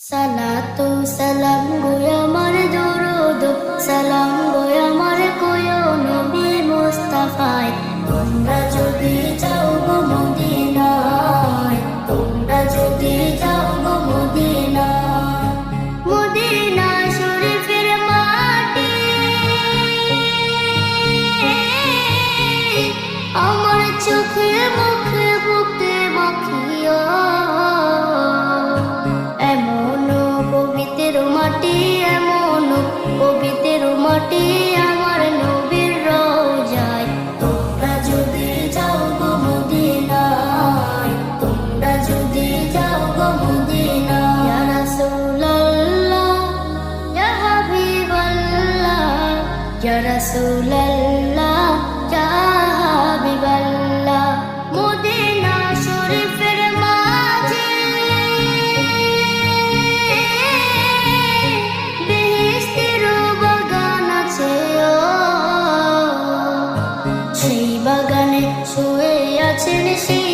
সালাতু সালাম গো আমার দরুদ সালাম গো আমার কোয় নবী মুস্তাফায়। তোমরা যদি যাও গো মদিনায়, তোমরা যদি যাও গো মদিনায়, মদিনা শরীফের মাটি আমার চোখে মুখে বুকে মাখিও। মাটি এমন পবিত্র মাটি আমার নবীর রওজায়। তোমরা যদি যাও গো মদিনায়, তোমরা যদি যাও গো মদিনায়। ইয়া রাসূলুল্লাহ ইয়া হাবিবাল্লাহ, ইয়া রাসূলুল্লাহ ইয়া হাবিবাল্লাহ। মদিনা শরীফের মাঝে সেই বাগানে শুয়ে আছেন সেই